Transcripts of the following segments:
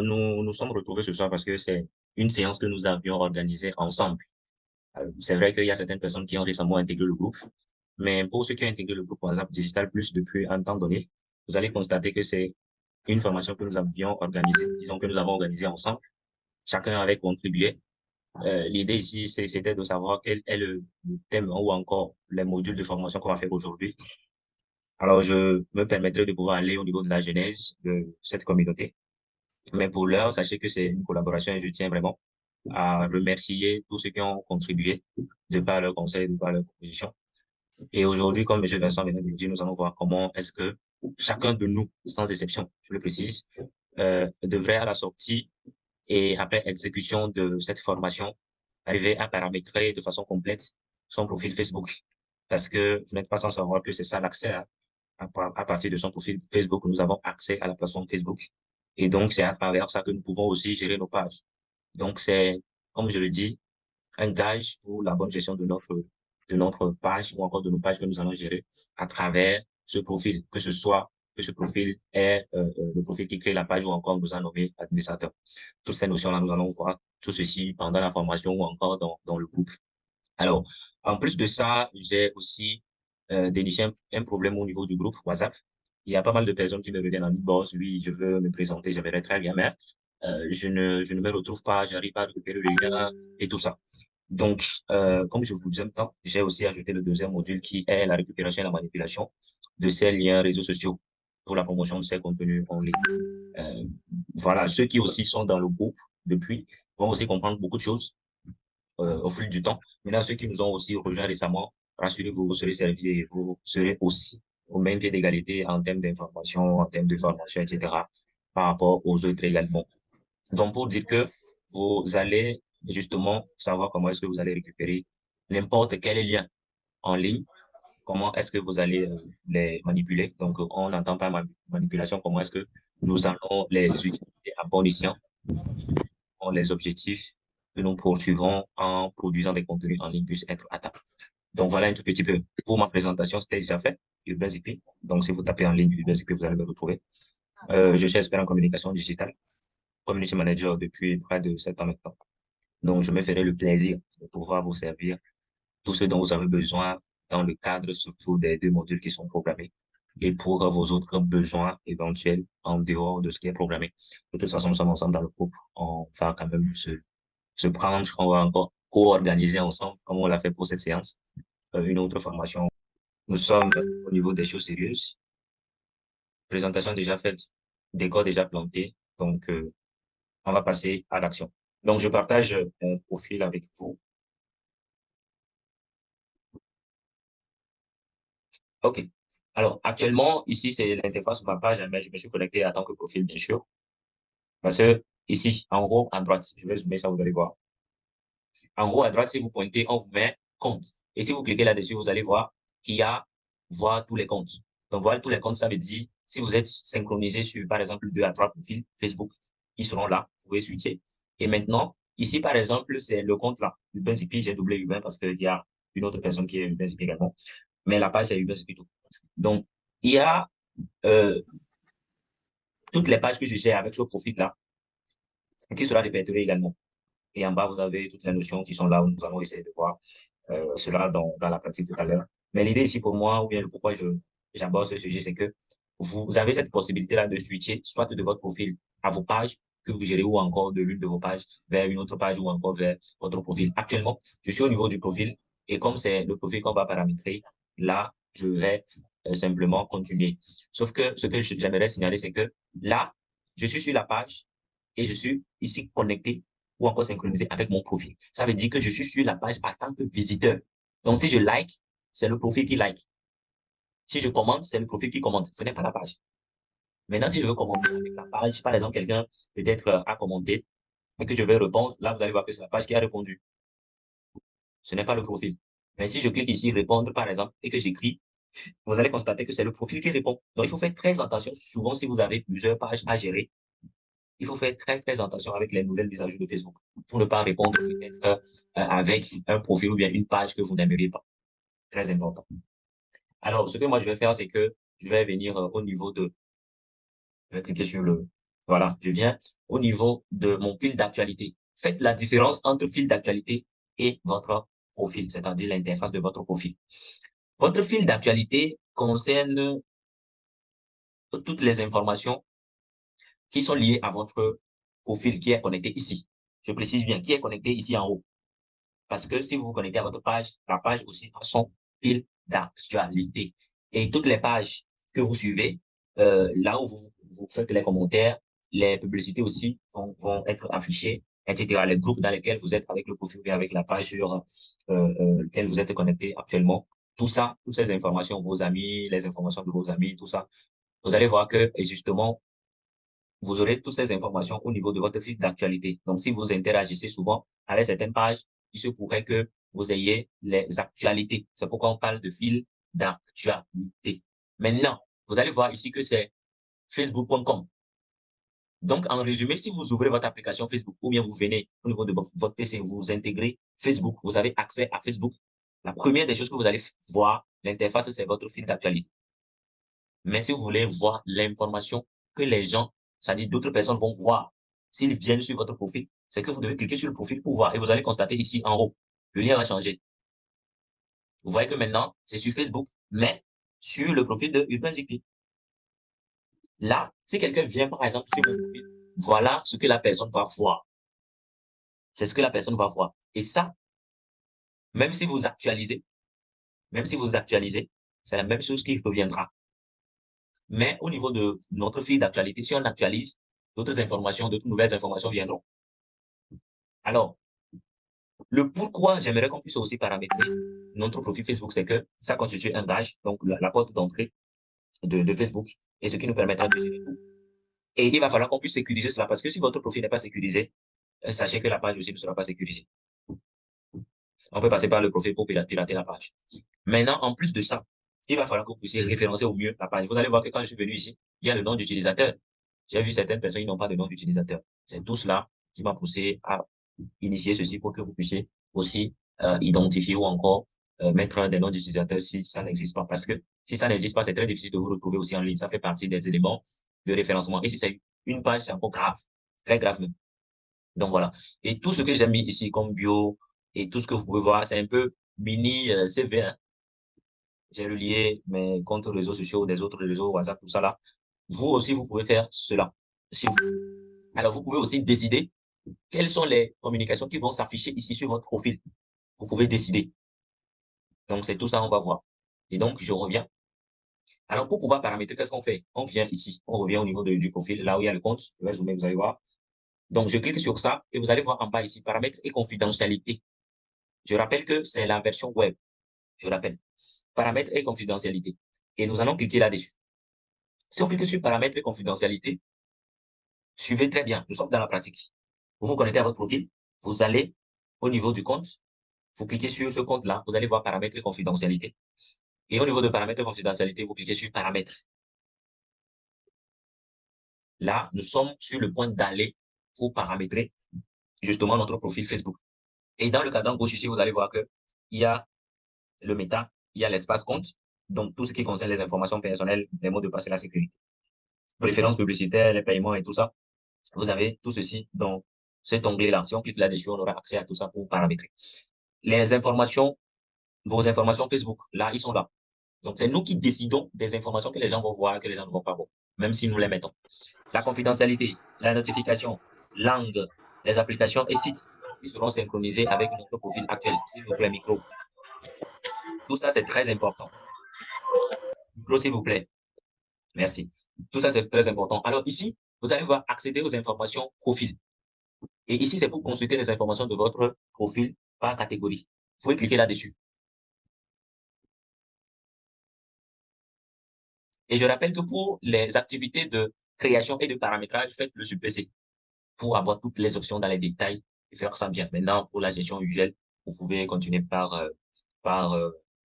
nous sommes retrouvés ce soir parce que c'est une séance que nous avions organisée ensemble. C'est vrai qu'il y a certaines personnes qui ont récemment intégré le groupe, mais pour ceux qui ont intégré le groupe WhatsApp Digital Plus depuis un temps donné, vous allez constater que c'est une formation que nous avions organisée, disons que nous avons organisée ensemble. Chacun avait contribué. L'idée ici, c'était de savoir quel est le thème ou encore les modules de formation qu'on va faire aujourd'hui. Alors, je me permettrai de pouvoir aller au niveau de la genèse de cette communauté. Mais pour l'heure, sachez que c'est une collaboration et je tiens vraiment à remercier tous ceux qui ont contribué de par leurs conseils, de par leurs propositions. Et aujourd'hui, comme M. Vincent vient de le dire, nous allons voir comment est-ce que chacun de nous, sans exception, je le précise, devrait à la sortie et après exécution de cette formation, arriver à paramétrer de façon complète son profil Facebook. Parce que vous n'êtes pas sans savoir que c'est ça l'accès à partir de son profil Facebook, nous avons accès à la plateforme Facebook. Et donc, c'est à travers ça que nous pouvons aussi gérer nos pages. Donc, c'est, comme je le dis, un gage pour la bonne gestion de notre page ou encore de nos pages que nous allons gérer à travers ce profil, que ce profil est le profil qui crée la page ou encore nous a nommé administrateur. Toutes ces notions-là, nous allons voir tout ceci pendant la formation ou encore dans le groupe. Alors, en plus de ça, j'ai aussi déniché un problème au niveau du groupe WhatsApp. Il y a pas mal de personnes qui me reviennent en boss, oui, je veux me présenter, j'aimerais très bien, mais je ne me retrouve pas, j'arrive pas à récupérer le lien et tout ça. Donc, comme je vous le disais en même temps, j'ai aussi ajouté le deuxième module qui est la récupération et la manipulation de ces liens réseaux sociaux pour la promotion de ces contenus en ligne. Euh, voilà, ceux qui aussi sont dans le groupe depuis vont aussi comprendre beaucoup de choses au fil du temps. Maintenant, ceux qui nous ont aussi rejoints récemment, rassurez-vous, vous serez servis et vous serez aussi au même pied d'égalité en termes d'information, en termes de formation, etc., par rapport aux autres également. Donc, pour dire que vous allez justement savoir comment est-ce que vous allez récupérer n'importe quel lien en ligne, comment est-ce que vous allez les manipuler. Donc, on n'entend pas manipulation, comment est-ce que nous allons les utiliser à bon escient pour les objectifs que nous poursuivrons en produisant des contenus en ligne puissent être atteints. Donc, voilà un tout petit peu. Pour ma présentation, c'était déjà fait, Urbain Zippy. Donc, si vous tapez en ligne Urbain Zippy, vous allez me retrouver. Je suis expert en communication digitale, community manager depuis près de 7 ans maintenant. Donc, je me ferai le plaisir de pouvoir vous servir tout ce dont vous avez besoin dans le cadre surtout des deux modules qui sont programmés et pour vos autres besoins éventuels en dehors de ce qui est programmé. De toute façon, nous sommes ensemble dans le groupe. On va quand même se prendre, on va encore co-organiser ensemble, comme on l'a fait pour cette séance, une autre formation. Nous sommes au niveau des choses sérieuses. Présentation déjà faite, décor déjà planté. Donc, on va passer à l'action. Donc, je partage mon profil avec vous. OK. Alors, actuellement, ici, c'est l'interface de ma page, mais je me suis connecté en tant que profil, bien sûr. Parce que ici, en haut, à droite, je vais zoomer ça, vous allez voir. En haut, à droite, si vous pointez, on vous met compte. Et si vous cliquez là-dessus, vous allez voir qu'il y a voir tous les comptes. Donc, voir tous les comptes, ça veut dire, si vous êtes synchronisé sur, par exemple, 2 à 3 profils Facebook, ils seront là, vous pouvez switcher. Et maintenant, ici, par exemple, c'est le compte là, Urbain Zippy, j'ai doublé Urbain parce qu'il y a une autre personne qui est Urbain Zippy également. Mais la page, c'est Urbain Zippy tout. Donc, il y a euh, toutes les pages que je gère avec ce profil-là, qui sera répertorié également. Et en bas, vous avez toutes les notions qui sont là où nous allons essayer de voir cela dans la pratique tout à l'heure. Mais l'idée ici pour moi, ou bien pourquoi j'aborde ce sujet, c'est que vous avez cette possibilité-là de switcher, soit de votre profil à vos pages que vous gérez, ou encore de l'une de vos pages vers une autre page, ou encore vers votre profil. Actuellement, je suis au niveau du profil, et comme c'est le profil qu'on va paramétrer, là, je vais simplement continuer. Sauf que ce que j'aimerais signaler, c'est que là, je suis sur la page et je suis ici connecté ou encore synchronisé avec mon profil. Ça veut dire que je suis sur la page en tant que visiteur. Donc, si je like, c'est le profil qui like. Si je commente, c'est le profil qui commente. Ce n'est pas la page. Maintenant, si je veux commenter avec la page, par exemple, quelqu'un peut-être a commenté et que je vais répondre, là, vous allez voir que c'est la page qui a répondu. Ce n'est pas le profil. Mais si je clique ici, répondre, par exemple, et que j'écris, vous allez constater que c'est le profil qui répond. Donc, il faut faire très attention. Souvent, si vous avez plusieurs pages à gérer, il faut faire très, très attention avec les nouvelles mises à jour de Facebook pour ne pas répondre peut-être avec un profil ou bien une page que vous n'aimeriez pas. Très important. Alors, ce que moi, je vais faire, c'est que je vais venir au niveau de... Je vais cliquer sur Voilà, je viens au niveau de mon fil d'actualité. Faites la différence entre fil d'actualité et votre profil, c'est-à-dire l'interface de votre profil. Votre fil d'actualité concerne toutes les informations qui sont liées à votre profil qui est connecté ici. Je précise bien, qui est connecté ici en haut. Parce que si vous vous connectez à votre page, la page aussi a son fil d'actualité. Et toutes les pages que vous suivez, là où vous faites les commentaires, les publicités aussi vont être affichées, etc. Les groupes dans lesquels vous êtes avec le profil et avec la page sur laquelle vous êtes connecté actuellement. Tout ça, toutes ces informations, vos amis, les informations de vos amis, tout ça, vous allez voir que, justement, vous aurez toutes ces informations au niveau de votre fil d'actualité. Donc, si vous interagissez souvent avec certaines pages, il se pourrait que vous ayez les actualités. C'est pourquoi on parle de fil d'actualité. Maintenant, vous allez voir ici que c'est facebook.com. Donc, en résumé, si vous ouvrez votre application Facebook ou bien vous venez au niveau de votre PC, vous intégrez Facebook, vous avez accès à Facebook. La première des choses que vous allez voir, l'interface, c'est votre fil d'actualité. Mais si vous voulez voir l'information que les gens, c'est-à-dire d'autres personnes vont voir s'ils viennent sur votre profil, c'est que vous devez cliquer sur le profil pour voir et vous allez constater ici en haut, le lien va changer. Vous voyez que maintenant, c'est sur Facebook, mais sur le profil de Urbain Zikri. Là, si quelqu'un vient par exemple sur mon profil, voilà ce que la personne va voir. C'est ce que la personne va voir. Et ça, même si vous actualisez, c'est la même chose qui reviendra. Mais au niveau de notre fil d'actualité, si on actualise, d'autres informations, d'autres nouvelles informations viendront. Alors, le pourquoi j'aimerais qu'on puisse aussi paramétrer notre profil Facebook, c'est que ça constitue un badge, donc la porte d'entrée de Facebook, et ce qui nous permettra de gérer tout. Et il va falloir qu'on puisse sécuriser cela, parce que si votre profil n'est pas sécurisé, sachez que la page aussi ne sera pas sécurisée. On peut passer par le profil pour pirater la page. Maintenant, en plus de ça, il va falloir que vous puissiez référencer au mieux la page. Vous allez voir que quand je suis venu ici, il y a le nom d'utilisateur. J'ai vu certaines personnes qui n'ont pas de nom d'utilisateur. C'est tout cela qui m'a poussé à initier ceci pour que vous puissiez aussi identifier ou encore mettre un des noms d'utilisateurs si ça n'existe pas. Parce que si ça n'existe pas, c'est très difficile de vous retrouver aussi en ligne. Ça fait partie des éléments de référencement. Et si c'est une page, c'est encore grave, très grave même. Donc voilà. Et tout ce que j'ai mis ici comme bio et tout ce que vous pouvez voir, c'est un peu mini CV, hein. J'ai relié mes comptes réseaux sociaux, des autres réseaux, WhatsApp, tout ça là. Vous aussi, vous pouvez faire cela. Si vous... Alors, vous pouvez aussi décider quelles sont les communications qui vont s'afficher ici sur votre profil. Vous pouvez décider. Donc, c'est tout ça, on va voir. Et donc, je reviens. Alors, pour pouvoir paramétrer, qu'est-ce qu'on fait? On vient ici. On revient au niveau du profil, là où il y a le compte. Je vais zoomer, vous allez voir. Donc, je clique sur ça et vous allez voir en bas ici, paramètres et confidentialité. Je rappelle que c'est la version web. Je rappelle. Paramètres et confidentialité. Et nous allons cliquer là-dessus. Si on clique sur paramètres et confidentialité, suivez très bien. Nous sommes dans la pratique. Vous vous connectez à votre profil. Vous allez au niveau du compte. Vous cliquez sur ce compte-là. Vous allez voir paramètres et confidentialité. Et au niveau de paramètres et confidentialité, vous cliquez sur paramètres. Là, nous sommes sur le point d'aller pour paramétrer justement notre profil Facebook. Et dans le cadran gauche ici, vous allez voir que il y a le méta, il y a l'espace compte, donc tout ce qui concerne les informations personnelles, les mots de passe et la sécurité. Préférences publicitaires, les paiements et tout ça. Vous avez tout ceci dans cet onglet-là. Si on clique là-dessus, on aura accès à tout ça pour paramétrer. Les informations, vos informations Facebook, là, ils sont là. Donc, c'est nous qui décidons des informations que les gens vont voir, que les gens ne vont pas voir, même si nous les mettons. La confidentialité, la notification, langue, les applications et sites qui seront synchronisés avec notre profil actuel. S'il vous plaît, micro. Tout ça, c'est très important. Micro, s'il vous plaît. Merci. Tout ça, c'est très important. Alors ici, vous allez voir accéder aux informations profil. Et ici, c'est pour consulter les informations de votre profil par catégorie. Vous pouvez cliquer là-dessus. Et je rappelle que pour les activités de création et de paramétrage, faites-le sur PC pour avoir toutes les options dans les détails et faire ça bien. Maintenant, pour la gestion usuelle, vous pouvez continuer par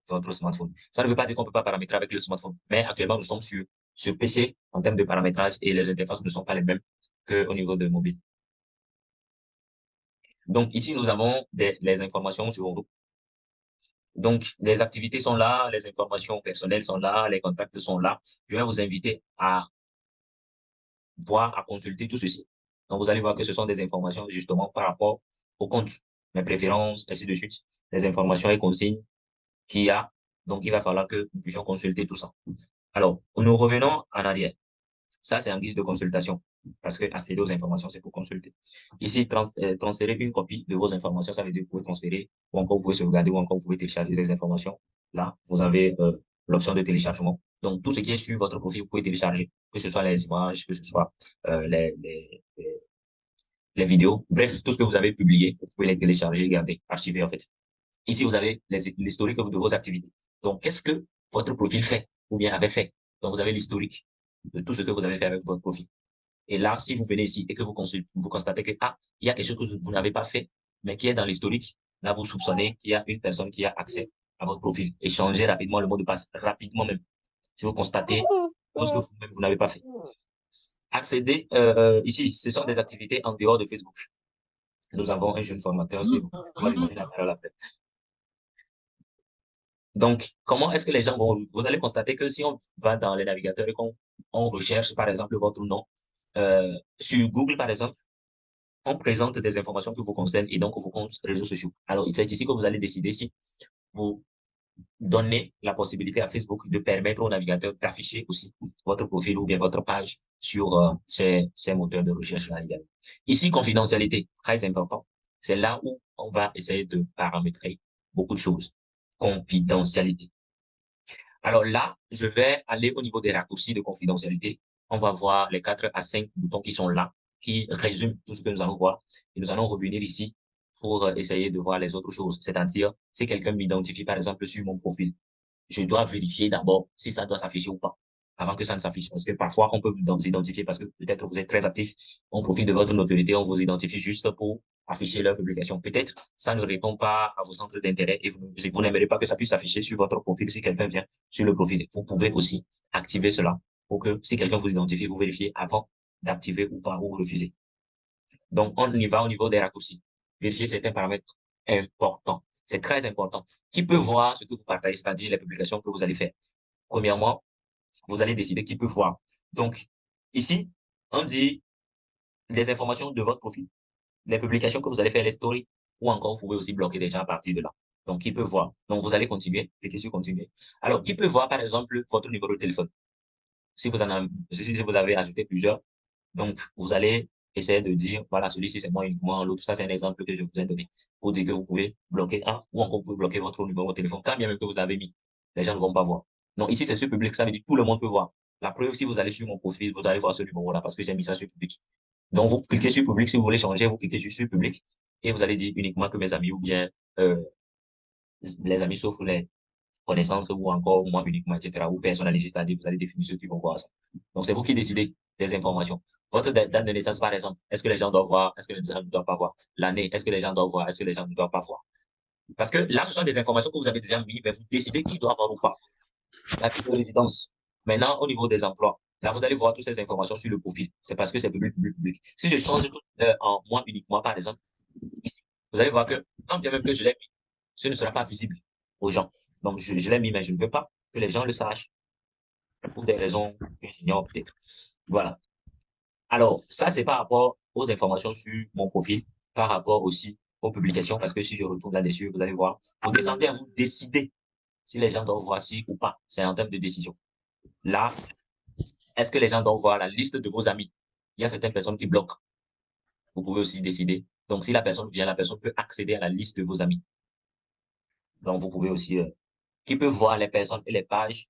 votre smartphone. Ça ne veut pas dire qu'on ne peut pas paramétrer avec le smartphone, mais actuellement, nous sommes sur PC en termes de paramétrage et les interfaces ne sont pas les mêmes qu'au niveau de mobile. Donc, ici, nous avons les informations sur nous. Donc, les activités sont là, les informations personnelles sont là, les contacts sont là. Je vais vous inviter à voir, à consulter tout ceci. Donc, vous allez voir que ce sont des informations justement par rapport au compte, mes préférences, ainsi de suite, les informations et consignes qu'il y a. Donc, il va falloir que nous puissions consulter tout ça. Alors, nous revenons en arrière. Ça, c'est en guise de consultation, parce que accéder aux informations, c'est pour consulter. Ici, transférer une copie de vos informations, ça veut dire que vous pouvez transférer, ou encore vous pouvez sauvegarder, ou encore vous pouvez télécharger des informations. Là, vous avez l'option de téléchargement. Donc, tout ce qui est sur votre profil, vous pouvez télécharger, que ce soit les images, que ce soit les vidéos. Bref, tout ce que vous avez publié, vous pouvez les télécharger, garder, archiver en fait. Ici, vous avez l'historique de vos activités. Donc, qu'est-ce que votre profil fait ou bien avait fait? Donc, vous avez l'historique de tout ce que vous avez fait avec votre profil. Et là, si vous venez ici et que vous constatez que, ah, il y a quelque chose que vous n'avez pas fait, mais qui est dans l'historique, là, vous soupçonnez qu'il y a une personne qui a accès à votre profil. Et changez rapidement le mot de passe, rapidement même. Si vous constatez ce que vous-même, vous n'avez pas fait. Accéder, ici, ce sont des activités en dehors de Facebook. Nous avons un jeune formateur, c'est vous. On va lui donner la parole après. Donc, comment est-ce que les gens vont... Vous allez constater que si on va dans les navigateurs et qu'on recherche, par exemple, votre nom, sur Google, par exemple, on présente des informations qui vous concernent et donc vos comptes réseaux sociaux. Alors, c'est ici que vous allez décider si vous donnez la possibilité à Facebook de permettre au navigateur d'afficher aussi votre profil ou bien votre page sur ces moteurs de recherche-là également. Ici, confidentialité, très important. C'est là où on va essayer de paramétrer beaucoup de choses. Confidentialité. Alors là, je vais aller au niveau des raccourcis de confidentialité. On va voir les 4 à 5 boutons qui sont là, qui résument tout ce que nous allons voir. Et nous allons revenir ici pour essayer de voir les autres choses. C'est-à-dire, si quelqu'un m'identifie, par exemple, sur mon profil, je dois vérifier d'abord si ça doit s'afficher ou pas, avant que ça ne s'affiche. Parce que parfois, on peut vous identifier parce que peut-être vous êtes très actif, on profite de votre notoriété, on vous identifie juste pour afficher leur publication. Peut-être ça ne répond pas à vos centres d'intérêt et vous n'aimerez pas que ça puisse s'afficher sur votre profil si quelqu'un vient sur le profil. Vous pouvez aussi activer cela pour que si quelqu'un vous identifie, vous vérifiez avant d'activer ou pas ou refuser. Donc, on y va au niveau des raccourcis. Vérifier certains paramètres importants. C'est très important. Qui peut voir ce que vous partagez, c'est-à-dire les publications que vous allez faire? Premièrement, vous allez décider qui peut voir. Donc, ici, on dit les informations de votre profil, les publications que vous allez faire, les stories, ou encore vous pouvez aussi bloquer des gens à partir de là. Donc, qui peut voir? Donc, vous allez continuer, cliquez sur continuer. Alors, qui peut voir, par exemple, votre numéro de téléphone? Si vous avez ajouté plusieurs, donc vous allez essayer de dire, voilà, celui-ci c'est moi uniquement, l'autre, ça c'est un exemple que je vous ai donné, pour dire que vous pouvez bloquer un, ou encore vous pouvez bloquer votre numéro de téléphone, quand bien même que vous l'avez mis. Les gens ne vont pas voir. Donc ici c'est sur public, ça veut dire que tout le monde peut voir. La preuve, si vous allez sur mon profil, vous allez voir ce numéro-là parce que j'ai mis ça sur public. Donc vous cliquez sur public, si vous voulez changer, vous cliquez sur public et vous allez dire uniquement que mes amis ou bien les amis sauf les connaissances ou encore moi uniquement, etc. Ou personnalisé, c'est-à-dire vous allez définir ceux qui vont voir ça. Donc, c'est vous qui décidez des informations. Votre date de naissance, par exemple, est-ce que les gens doivent voir, est-ce que les gens ne doivent pas voir? L'année, est-ce que les gens doivent voir, est-ce que les gens ne doivent pas voir? Parce que là, ce sont des informations que vous avez déjà mis, mais vous décidez qui doit voir ou pas. La plus de l'évidence. Maintenant, au niveau des emplois, là, vous allez voir toutes ces informations sur le profil. C'est parce que c'est public, public, public. Si je change tout en moi uniquement, par exemple, ici, vous allez voir que, quand bien même que je l'ai mis, ce ne sera pas visible aux gens. Donc, je l'ai mis, mais je ne veux pas que les gens le sachent pour des raisons que j'ignore peut-être. Voilà. Alors, ça, c'est par rapport aux informations sur mon profil, par rapport aussi aux publications, parce que si je retourne là-dessus, vous allez voir, vous descendez à vous décider si les gens doivent voir ci ou pas. C'est en termes de décision. Là, est-ce que les gens doivent voir la liste de vos amis? Il y a certaines personnes qui bloquent. Vous pouvez aussi décider. Donc, si la personne vient, la personne peut accéder à la liste de vos amis. Donc, vous pouvez aussi, qui peut voir les personnes et les pages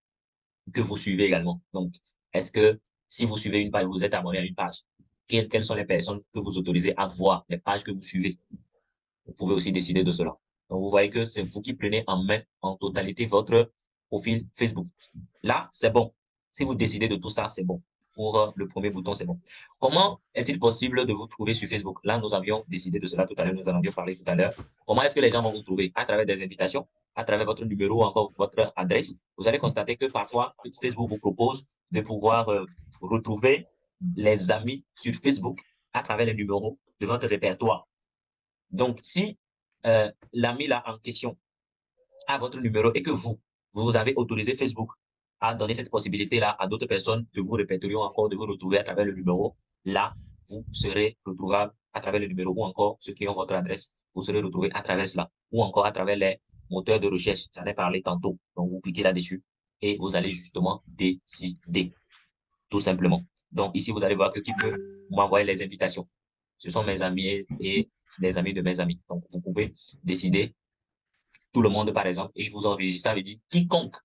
que vous suivez également. Donc, est-ce que si vous suivez une page, vous êtes abonné à une page, quelles sont les personnes que vous autorisez à voir les pages que vous suivez? Vous pouvez aussi décider de cela. Donc, vous voyez que c'est vous qui prenez en main en totalité votre profil Facebook. Là, c'est bon. Si vous décidez de tout ça, c'est bon. Pour le premier bouton, c'est bon. Comment est-il possible de vous trouver sur Facebook? Là, nous avions décidé de cela tout à l'heure, nous en avions parlé tout à l'heure. Comment est-ce que les gens vont vous trouver? À travers des invitations, à travers votre numéro ou encore votre adresse. Vous allez constater que parfois, Facebook vous propose de pouvoir retrouver les amis sur Facebook à travers les numéros de votre répertoire. Donc, si l'ami là en question a votre numéro et que vous avez autorisé Facebook à donner cette possibilité-là à d'autres personnes de vous répertorier ou encore de vous retrouver à travers le numéro. Là, vous serez retrouvable à travers le numéro ou encore ceux qui ont votre adresse, vous serez retrouvé à travers cela ou encore à travers les moteurs de recherche. J'en ai parlé tantôt. Donc, vous cliquez là-dessus et vous allez justement décider, tout simplement. Donc, ici, vous allez voir que qui peut m'envoyer les invitations. Ce sont mes amis et les amis de mes amis. Donc, vous pouvez décider tout le monde, par exemple, et vous enregistrez. Ça veut dire quiconque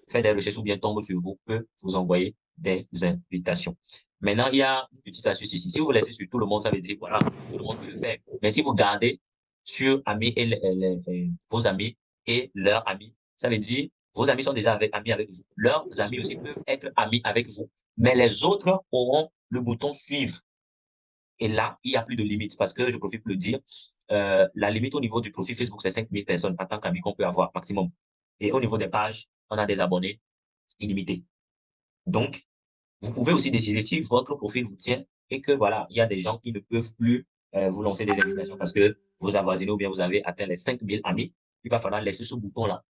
fait des recherches ou bien tombe sur vous peut vous envoyer des invitations. Maintenant, il y a une petite astuce ici. Si vous laissez sur tout le monde, ça veut dire, voilà, tout le monde peut le faire. Mais si vous gardez sur amis et vos amis et leurs amis, ça veut dire, vos amis sont déjà amis avec vous. Leurs amis aussi peuvent être amis avec vous. Mais les autres auront le bouton suivre. Et là, il n'y a plus de limite parce que je profite pour le dire. La limite au niveau du profil Facebook, c'est 5000 personnes en tant qu'amis qu'on peut avoir maximum. Et au niveau des pages, on a des abonnés illimités. Donc, vous pouvez aussi décider si votre profil vous tient et que voilà, il y a des gens qui ne peuvent plus vous lancer des invitations parce que vous avoisinez ou bien vous avez atteint les 5000 amis. Il va falloir laisser ce bouton-là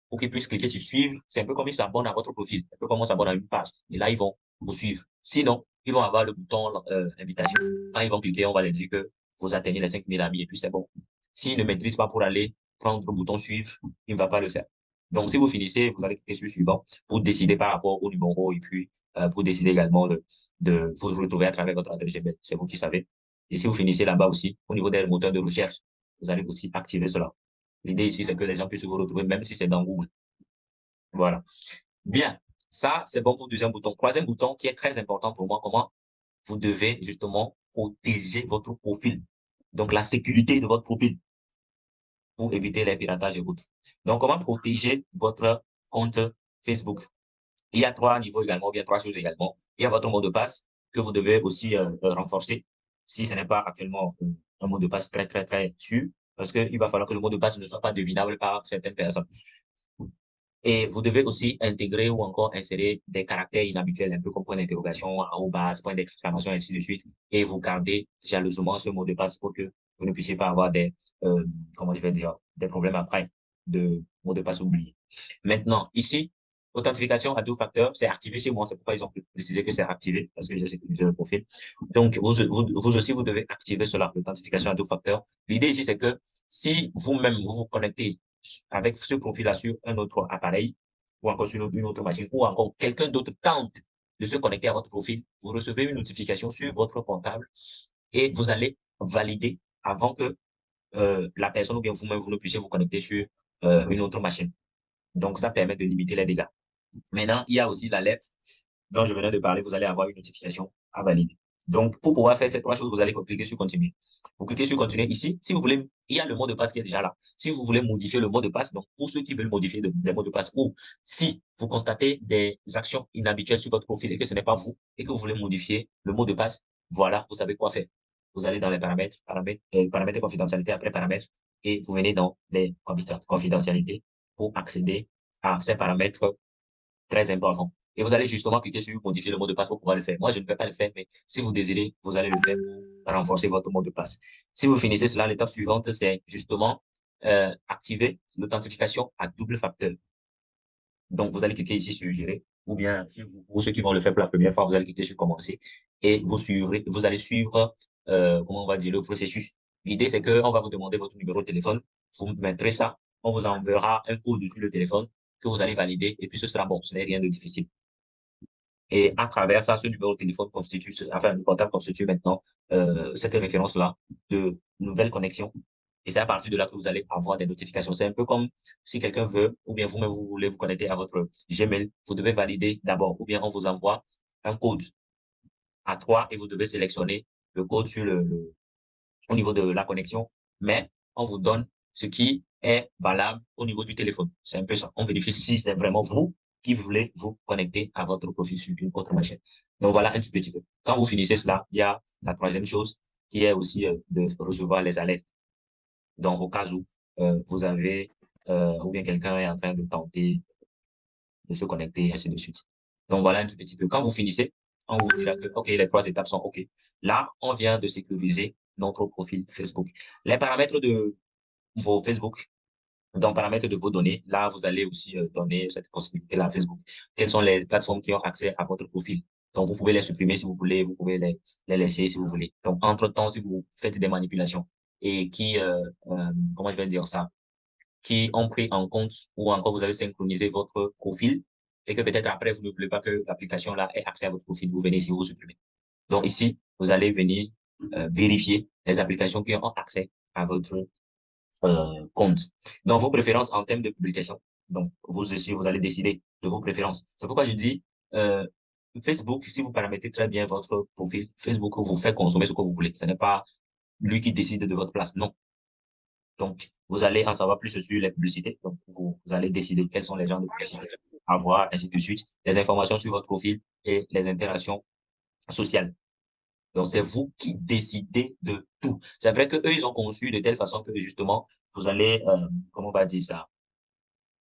pour qu'ils puissent cliquer sur suivre. C'est un peu comme ils s'abonnent à votre profil, un peu comme on s'abonne à une page. Et là, ils vont vous suivre. Sinon, ils vont avoir le bouton invitation. Quand ils vont cliquer, on va leur dire que vous atteignez les 5000 amis et puis c'est bon. S'ils ne maîtrisent pas pour aller prendre le bouton suivre, il ne va pas le faire. Donc, si vous finissez, vous allez cliquer sur suivant pour décider par rapport au numéro et puis pour décider également de vous retrouver à travers votre adresse Gmail. C'est vous qui savez. Et si vous finissez là-bas aussi, au niveau des moteurs de recherche, vous allez aussi activer cela. L'idée ici, c'est que les gens puissent vous retrouver, même si c'est dans Google. Voilà. Bien. Ça, c'est bon pour le deuxième bouton. Troisième bouton qui est très important pour moi, comment vous devez justement protéger votre profil. Donc, la sécurité de votre profil pour éviter les piratages et autres. Donc, comment protéger votre compte Facebook? Il y a trois niveaux également, ou bien trois choses également. Il y a votre mot de passe que vous devez aussi renforcer si ce n'est pas actuellement un mot de passe très, très, très sûr, parce qu'il va falloir que le mot de passe ne soit pas devinable par certaines personnes. Et vous devez aussi intégrer ou encore insérer des caractères inhabituels, un peu comme point d'interrogation, arrobas, point d'exclamation, ainsi de suite. Et vous gardez jalousement ce mot de passe pour que vous ne puissiez pas avoir comment je vais dire, des problèmes après de mot de passe oublié. Maintenant, ici, authentification à deux facteurs, c'est activé chez moi. C'est pourquoi ils ont précisé que c'est activé, parce que j'ai sécurisé le profil. Donc, vous aussi, vous devez activer cela, l'authentification à deux facteurs. L'idée ici, c'est que si vous-même, vous vous connectez avec ce profil-là sur un autre appareil, ou encore sur une autre machine, ou encore quelqu'un d'autre tente de se connecter à votre profil, vous recevez une notification sur votre portable et vous allez valider avant que la personne ou bien vous-même, vous ne puissiez vous connecter sur une autre machine. Donc, ça permet de limiter les dégâts. Maintenant, il y a aussi l'alerte dont je venais de parler. Vous allez avoir une notification à valider. Donc, pour pouvoir faire ces trois choses, vous allez cliquer sur continuer. Vous cliquez sur continuer ici. Si vous voulez, il y a le mot de passe qui est déjà là. Si vous voulez modifier le mot de passe, donc pour ceux qui veulent modifier des mots de passe ou si vous constatez des actions inhabituelles sur votre profil et que ce n'est pas vous et que vous voulez modifier le mot de passe, voilà, vous savez quoi faire. Vous allez dans les paramètres de confidentialité après paramètres et vous venez dans les confidentialités pour accéder à ces paramètres très importants. Et vous allez justement cliquer sur modifier le mot de passe pour pouvoir le faire. Moi, je ne peux pas le faire, mais si vous désirez, vous allez le faire pour renforcer votre mot de passe. Si vous finissez cela, l'étape suivante, c'est justement activer l'authentification à double facteur. Donc, vous allez cliquer ici sur gérer, ou bien pour ceux qui vont le faire pour la première fois, vous allez cliquer sur commencer et vous allez suivre, comment on va dire, le processus. L'idée, c'est qu'on va vous demander votre numéro de téléphone, vous mettrez ça, on vous enverra un code sur le téléphone que vous allez valider et puis ce sera bon, ce n'est rien de difficile. Et à travers ça, ce numéro de téléphone constitue, enfin, le portable constitue maintenant cette référence-là de nouvelles connexions. Et c'est à partir de là que vous allez avoir des notifications. C'est un peu comme si quelqu'un veut, ou bien vous-même, vous voulez vous connecter à votre Gmail, vous devez valider d'abord, ou bien on vous envoie un code à 3 et vous devez sélectionner le code sur au niveau de la connexion, mais on vous donne ce qui est valable au niveau du téléphone. C'est un peu ça. On vérifie si c'est vraiment vous qui voulez vous connecter à votre profil sur une autre machine. Donc voilà un petit peu. Quand vous finissez cela, il y a la troisième chose qui est aussi de recevoir les alertes. Donc au cas où vous avez ou bien quelqu'un est en train de tenter de se connecter, et ainsi de suite. Donc voilà un petit peu. Quand vous finissez, on vous dira que OK, les trois étapes sont OK. Là, on vient de sécuriser notre profil Facebook. Les paramètres de vos Facebook, Donc, paramètres de vos données, là, vous allez aussi donner cette possibilité-là à Facebook. Quelles sont les plateformes qui ont accès à votre profil? Donc, vous pouvez les supprimer si vous voulez, vous pouvez les laisser si vous voulez. Donc, entre-temps, si vous faites des manipulations et qui, comment je vais dire ça, qui ont pris en compte ou encore vous avez synchronisé votre profil et que peut-être après, vous ne voulez pas que l'application là ait accès à votre profil, vous venez ici, vous supprimez. Donc, ici, vous allez venir vérifier les applications qui ont accès à votre compte. Donc, vos préférences en termes de publication. Donc, vous aussi, vous allez décider de vos préférences. C'est pourquoi je dis, euh, Facebook, si vous paramétrez très bien votre profil, Facebook vous fait consommer ce que vous voulez. Ce n'est pas lui qui décide de votre place. Non. Donc, vous allez en savoir plus sur les publicités. Donc, vous allez décider quels sont les genres de publicités à voir, ainsi de suite. Les informations sur votre profil et les interactions sociales. Donc, c'est vous qui décidez de tout. C'est vrai que eux, ils ont conçu de telle façon que, justement, vous allez, comment on va dire ça?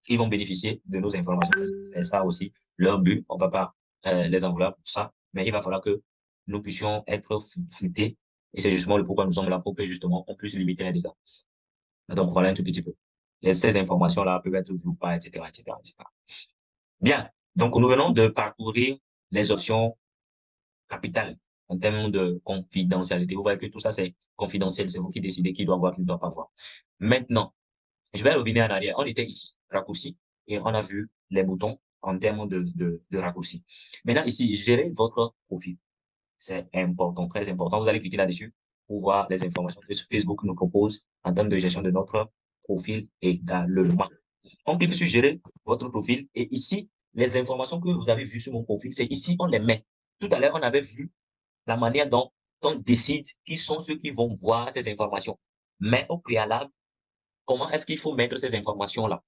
Ils vont bénéficier de nos informations. C'est ça aussi leur but. On va pas les en vouloir pour ça, mais il va falloir que nous puissions être futés. Et c'est justement le pourquoi nous sommes là pour que, justement, on puisse limiter les dégâts. Donc, voilà un tout petit peu. Ces informations-là peuvent être vues ou pas, etc., etc., etc. Bien. Donc, nous venons de parcourir les options capitales en termes de confidentialité. Vous voyez que tout ça, c'est confidentiel. C'est vous qui décidez qui doit voir, qui ne doit pas voir. Maintenant, je vais revenir en arrière. On était ici, raccourci, et on a vu les boutons en termes de raccourci. Maintenant, ici, gérer votre profil. C'est important, très important. Vous allez cliquer là-dessus pour voir les informations que Facebook nous propose en termes de gestion de notre profil également. On clique sur gérer votre profil et ici, les informations que vous avez vues sur mon profil, c'est ici, on les met. Tout à l'heure, on avait vu la manière dont on décide qui sont ceux qui vont voir ces informations. Mais au préalable, comment est-ce qu'il faut mettre ces informations-là?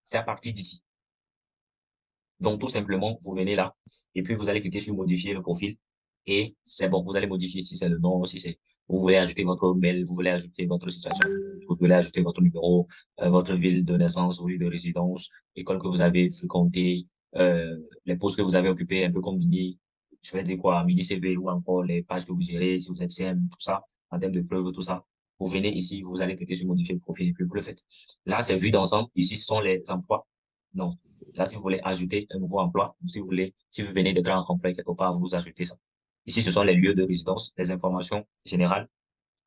C'est à partir d'ici. Donc, tout simplement, vous venez là et puis vous allez cliquer sur modifier le profil et c'est bon. Vous allez modifier si c'est le nom, si c'est, vous voulez ajouter votre mail, vous voulez ajouter votre situation, vous voulez ajouter votre numéro, votre ville de naissance, votre ville de résidence, école que vous avez fréquentée, les postes que vous avez occupés, un peu comme mini, je vais dire quoi, mini CV ou encore les pages que vous gérez, si vous êtes CM, tout ça, en termes de preuves, tout ça. Vous venez ici, vous allez cliquer sur modifier le profil et puis vous le faites. Là, c'est vu d'ensemble. Ici, ce sont les emplois. Non. Là, si vous voulez ajouter un nouveau emploi, ou si vous voulez, si vous venez d'être en emploi quelque part, vous ajoutez ça. Ici, ce sont les lieux de résidence, les informations générales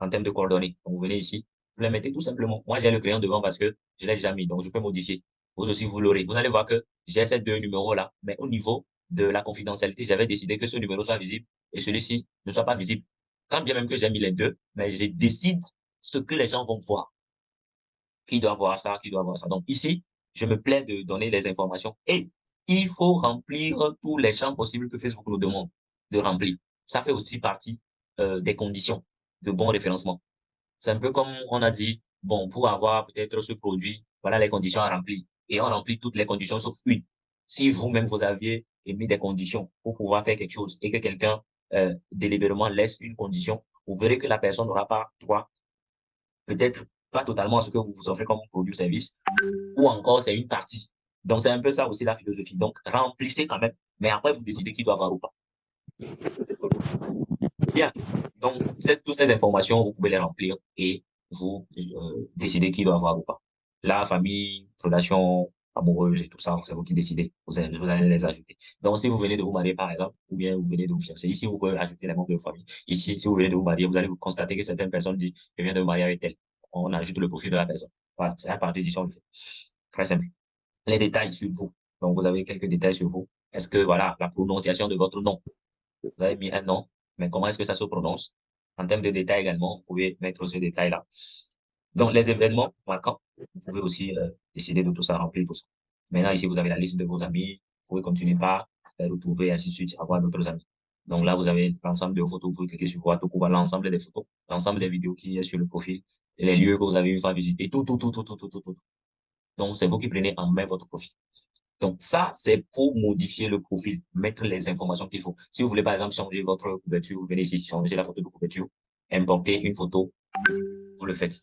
en termes de coordonnées. Donc, vous venez ici, vous les mettez tout simplement. Moi, j'ai le crayon devant parce que je l'ai déjà mis, donc je peux modifier. Vous aussi, vous l'aurez. Vous allez voir que j'ai ces deux numéros-là, mais au niveau de la confidentialité, j'avais décidé que ce numéro soit visible et celui-ci ne soit pas visible. Quand bien même que j'ai mis les deux, mais je décide ce que les gens vont voir. Qui doit voir ça, qui doit voir ça. Donc ici, je me plais de donner les informations et il faut remplir tous les champs possibles que Facebook nous demande de remplir. Ça fait aussi partie des conditions de bon référencement. C'est un peu comme on a dit, bon, pour avoir peut-être ce produit, voilà les conditions à remplir. Et on remplit toutes les conditions sauf une. Si vous-même, vous aviez émis des conditions pour pouvoir faire quelque chose et que quelqu'un délibérément laisse une condition, vous verrez que la personne n'aura pas droit, peut-être pas totalement à ce que vous vous offrez comme produit ou service, ou encore c'est une partie. Donc, c'est un peu ça aussi la philosophie. Donc, remplissez quand même, mais après, vous décidez qui doit avoir ou pas. Bien. Donc, toutes ces informations, vous pouvez les remplir et vous décidez qui doit avoir ou pas. La famille, relation amoureuse et tout ça, c'est vous qui décidez. Vous allez les ajouter. Donc, si vous venez de vous marier, par exemple, ou bien vous venez de vous fiancer, ici, vous pouvez ajouter les membres de votre famille. Ici, si vous venez de vous marier, vous allez vous constater que certaines personnes disent, je viens de me marier avec elle. On ajoute le profil de la personne. Voilà, c'est à partir d'ici, on le fait. Très simple. Les détails sur vous. Donc, vous avez quelques détails sur vous. Est-ce que, voilà, la prononciation de votre nom. Vous avez mis un nom, mais comment est-ce que ça se prononce? En termes de détails également, vous pouvez mettre ce détail-là. Donc, les événements marquants, vous pouvez aussi décider de tout ça, remplir tout ça. Maintenant, ici, vous avez la liste de vos amis. Vous pouvez continuer par retrouver, ainsi de suite, avoir d'autres amis. Donc là, vous avez l'ensemble de vos photos. Vous pouvez cliquer sur quoi, tout pour voir l'ensemble des photos, l'ensemble des vidéos qui est sur le profil, les lieux que vous avez eu à visiter, tout, tout, tout, tout, tout, tout, tout, tout. Donc, c'est vous qui prenez en main votre profil. Donc, ça, c'est pour modifier le profil, mettre les informations qu'il faut. Si vous voulez, par exemple, changer votre couverture, vous venez ici, changer la photo de couverture, importer une photo, vous le faites,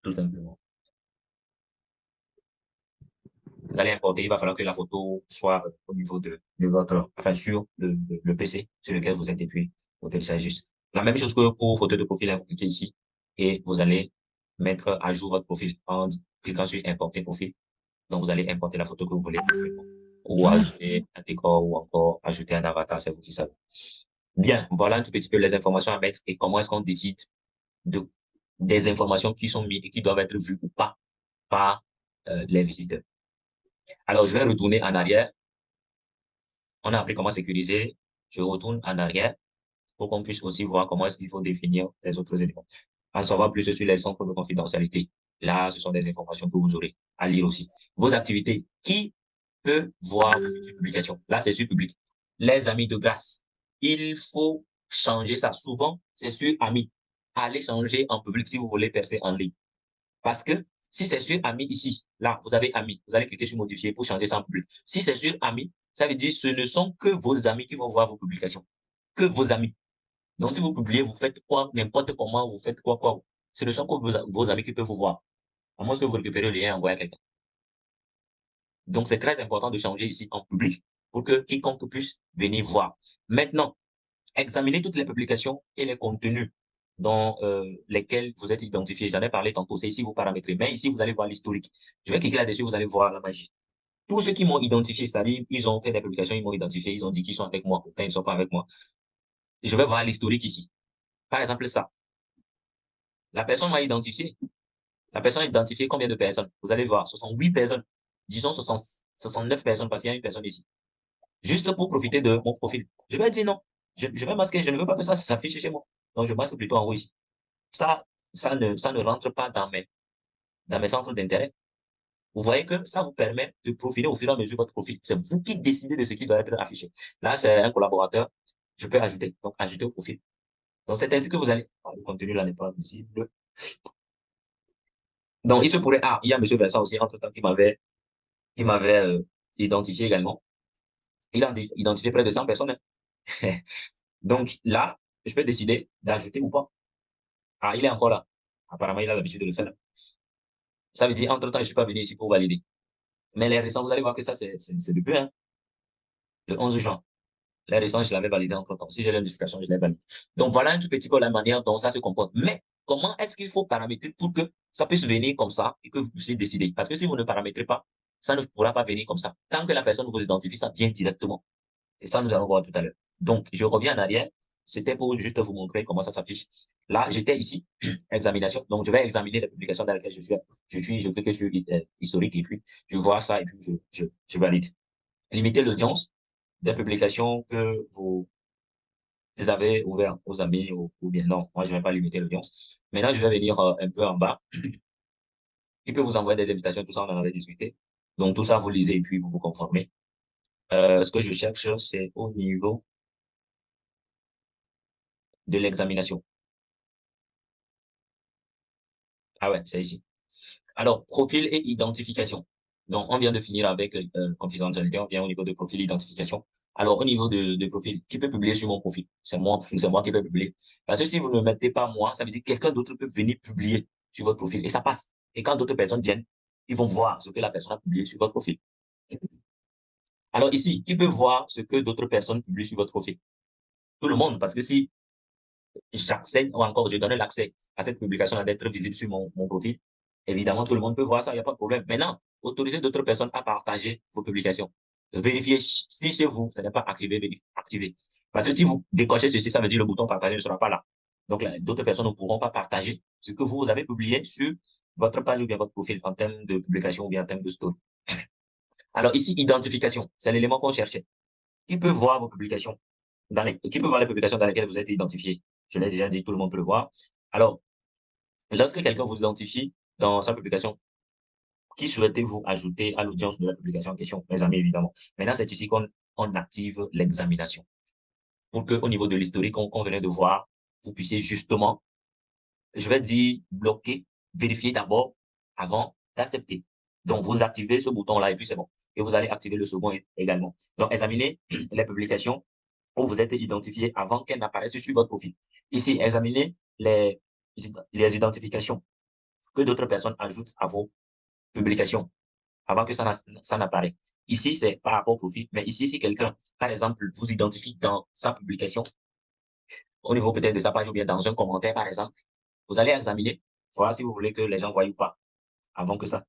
tout simplement. Vous allez importer, il va falloir que la photo soit au niveau de votre, enfin, sur le PC sur lequel vous êtes et puis vous téléchargez juste. La même chose que pour photo de profil, hein, vous cliquez ici et vous allez mettre à jour votre profil en cliquant sur importer profil. Donc, vous allez importer la photo que vous voulez, ou ajouter un décor, ou encore ajouter un avatar, c'est vous qui savez. Bien, voilà un tout petit peu les informations à mettre et comment est-ce qu'on décide de, des informations qui sont mises et qui doivent être vues ou pas par les visiteurs. Alors, je vais retourner en arrière. On a appris comment sécuriser. Je retourne en arrière pour qu'on puisse aussi voir comment est-ce qu'il faut définir les autres éléments. En savoir plus sur les centres de confidentialité. Là, ce sont des informations que vous aurez à lire aussi. Vos activités. Qui peut voir vos futures publications? Là, c'est sur public. Les amis de grâce. Il faut changer ça. Souvent, c'est sur amis. Allez changer en public si vous voulez percer en ligne. Parce que si c'est sur amis ici, là, vous avez amis. Vous allez cliquer sur modifier pour changer ça en public. Si c'est sur amis, ça veut dire ce ne sont que vos amis qui vont voir vos publications. Que vos amis. Donc, si vous publiez, vous faites quoi, n'importe comment, vous faites quoi. Ce ne sont que vos amis qui peuvent vous voir. À moins que vous récupérez le lien et envoyez à quelqu'un. Donc, c'est très important de changer ici en public pour que quiconque puisse venir voir. Maintenant, examinez toutes les publications et les contenus dans lesquels vous êtes identifié. J'en ai parlé tantôt, c'est ici vous paramétrez. Mais ici, vous allez voir l'historique. Je vais cliquer là-dessus, vous allez voir la magie. Tous ceux qui m'ont identifié, c'est-à-dire, ils ont fait des publications, ils m'ont identifié, ils ont dit qu'ils sont avec moi, pourtant ils ne sont pas avec moi. Je vais voir l'historique ici. Par exemple, ça. La personne m'a identifié. La personne a identifié combien de personnes? Vous allez voir, 68 personnes. Disons 69 personnes parce qu'il y a une personne ici. Juste pour profiter de mon profil. Je vais dire non. Je vais masquer. Je ne veux pas que ça s'affiche chez moi. Donc, je masque plutôt en haut ici. Ça ne rentre pas dans mes centres d'intérêt. Vous voyez que ça vous permet de profiler au fur et à mesure de votre profil. C'est vous qui décidez de ce qui doit être affiché. Là, c'est un collaborateur. Je peux ajouter. Donc, ajouter au profil. Donc, c'est ainsi que vous allez... le contenu là n'est pas visible. Donc, il se pourrait... Ah, il y a M. Vincent aussi, entre-temps, qui m'avait identifié également. Il a identifié près de 100 personnes. Hein. Donc, là, je peux décider d'ajouter ou pas. Ah, il est encore là. Apparemment, il a l'habitude de le faire. Ça veut dire, entre-temps, je ne suis pas venu ici pour valider. Mais les récents, vous allez voir que ça, c'est depuis, hein, le 11 juin. Les récents, je l'avais validé entre-temps. Si j'ai la notification, je l'ai validé. Donc, voilà un tout petit peu la manière dont ça se comporte. Mais, comment est-ce qu'il faut paramétrer pour que ça puisse venir comme ça et que vous puissiez décider? Parce que si vous ne paramétrez pas, ça ne pourra pas venir comme ça. Tant que la personne vous identifie, ça vient directement. Et ça, nous allons voir tout à l'heure. Donc, je reviens en arrière. C'était pour juste vous montrer comment ça s'affiche. Là, j'étais ici, examination. Donc, je vais examiner la publication dans laquelle je suis. Je clique sur historique et puis je vois ça et puis je valide. Limiter l'audience des publications que vous avez ouvertes aux amis ou bien non. Moi, je ne vais pas limiter l'audience. Maintenant, je vais venir un peu en bas. Il peut vous envoyer des invitations, tout ça, on en avait discuté. Donc, tout ça, vous lisez et puis vous vous conformez. Ce que je cherche, c'est au niveau de l'examination. Ah ouais, c'est ici. Alors, profil et identification. Donc, on vient de finir avec confidentialité, on vient au niveau de profil et identification. Alors, au niveau de profil, qui peut publier sur mon profil? C'est moi, c'est moi qui peux publier. Parce que si vous ne mettez pas moi, ça veut dire que quelqu'un d'autre peut venir publier sur votre profil et ça passe. Et quand d'autres personnes viennent, ils vont voir ce que la personne a publié sur votre profil. Alors ici, qui peut voir ce que d'autres personnes publient sur votre profil? Tout le monde, parce que si j'accède, ou encore je donne l'accès à cette publication d'être visible sur mon profil, évidemment, tout le monde peut voir ça, il n'y a pas de problème. Maintenant, autorisez d'autres personnes à partager vos publications. Vérifiez si chez vous, ça n'est pas activé. Parce que si vous décochez ceci, ça veut dire le bouton partager ne sera pas là. Donc, d'autres personnes ne pourront pas partager ce que vous avez publié sur votre page ou bien votre profil en termes de publication ou bien en termes de story. Alors ici, identification, c'est l'élément qu'on cherchait. Qui peut voir vos publications qui peut voir les publications dans lesquelles vous êtes identifié? Je l'ai déjà dit, tout le monde peut le voir. Alors, lorsque quelqu'un vous identifie dans sa publication, qui souhaitez-vous ajouter à l'audience de la publication en question? Mes amis, évidemment. Maintenant, c'est ici qu'on active l'examination. Pour qu'au niveau de l'historique qu'on venait de voir, vous puissiez justement, je vais dire, bloquer, vérifier d'abord avant d'accepter. Donc, vous activez ce bouton-là et puis c'est bon. Et vous allez activer le second également. Donc, examinez les publications où vous êtes identifié avant qu'elles n'apparaissent sur votre profil. Ici, examinez les identifications que d'autres personnes ajoutent à vos publications avant que ça n'apparaisse. Ici, c'est par rapport au profil, mais ici, si quelqu'un, par exemple, vous identifie dans sa publication, au niveau peut-être de sa page ou bien dans un commentaire, par exemple, vous allez examiner, voir si vous voulez que les gens voient ou pas, avant que ça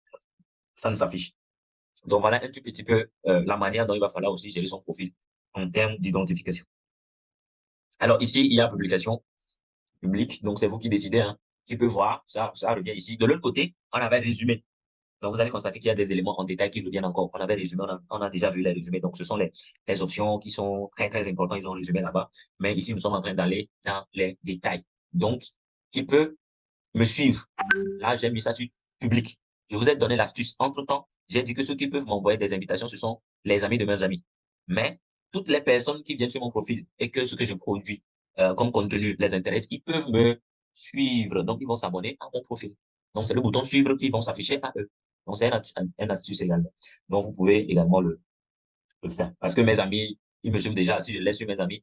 ça ne s'affiche. Donc, voilà un tout petit peu la manière dont il va falloir aussi gérer son profil en termes d'identification. Alors, ici, il y a publication publique. Donc, c'est vous qui décidez, hein, qui peut voir. Ça revient ici. De l'autre côté, on avait résumé. Donc, vous allez constater qu'il y a des éléments en détail qui reviennent encore. On avait résumé, on a déjà vu les résumés. Donc, ce sont les options qui sont très, très importantes. Ils ont résumé là-bas. Mais ici, nous sommes en train d'aller dans les détails. Donc, qui peut me suivre? Là, j'ai mis ça sur public. Je vous ai donné l'astuce. Entre-temps, j'ai dit que ceux qui peuvent m'envoyer des invitations, ce sont les amis de mes amis. Mais toutes les personnes qui viennent sur mon profil et que ce que je produis comme contenu les intéresse, ils peuvent me suivre. Donc, ils vont s'abonner à mon profil. Donc, c'est le bouton suivre qui vont s'afficher à eux. Donc, c'est un astuce également. Donc, vous pouvez également le faire. Parce que mes amis, ils me suivent déjà. Si je laisse sur mes amis,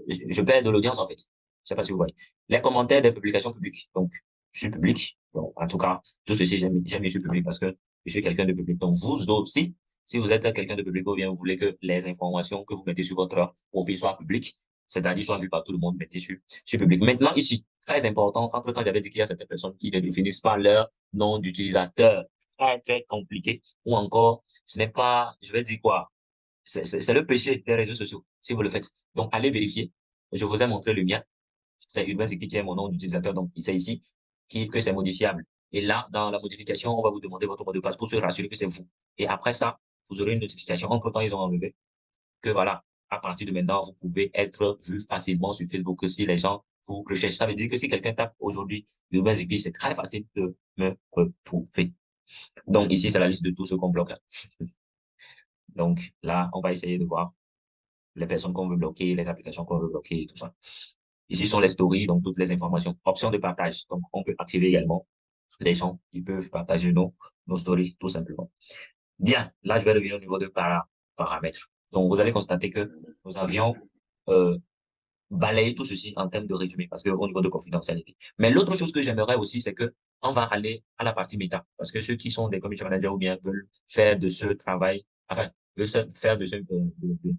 je perds de l'audience en fait. Je sais pas si vous voyez. Les commentaires des publications publiques. Donc, je suis public. Donc, en tout cas, tout ceci, j'aime je suis public parce que je suis quelqu'un de public. Donc, vous aussi, si vous êtes quelqu'un de public ou bien vous voulez que les informations que vous mettez sur votre profil soient publiques, c'est-à-dire soient vues par tout le monde, mettez sur public. Maintenant, ici, très important, entre-temps, j'avais dit qu'il y a certaines personnes qui ne définissent pas leur nom d'utilisateur. Très, très compliqué. Ou encore, ce n'est pas, je vais dire quoi, c'est le péché des réseaux sociaux, si vous le faites. Donc, allez vérifier. Je vous ai montré le mien. C'est Urbain Zeki qui est mon nom d'utilisateur. Donc, c'est ici que c'est modifiable. Et là, dans la modification, on va vous demander votre mot de passe pour se rassurer que c'est vous. Et après ça, vous aurez une notification. Entre-temps, ils ont enlevé que voilà, à partir de maintenant, vous pouvez être vu facilement sur Facebook si les gens vous recherchent. Ça veut dire que si quelqu'un tape aujourd'hui Urbain Zeki, c'est très facile de me retrouver. Donc, ici, c'est la liste de tout ce qu'on bloque. Donc, là, on va essayer de voir les personnes qu'on veut bloquer, les applications qu'on veut bloquer et tout ça. Ici sont les stories, donc toutes les informations. Options de partage. Donc, on peut activer également les gens qui peuvent partager nos stories, tout simplement. Bien, là, je vais revenir au niveau de paramètres. Donc, vous allez constater que nous avions balayé tout ceci en termes de résumé, parce qu'au niveau de confidentialité. Mais l'autre chose que j'aimerais aussi, c'est que on va aller à la partie méta, parce que ceux qui sont des community managers ou bien veulent faire de ce travail, enfin, faire de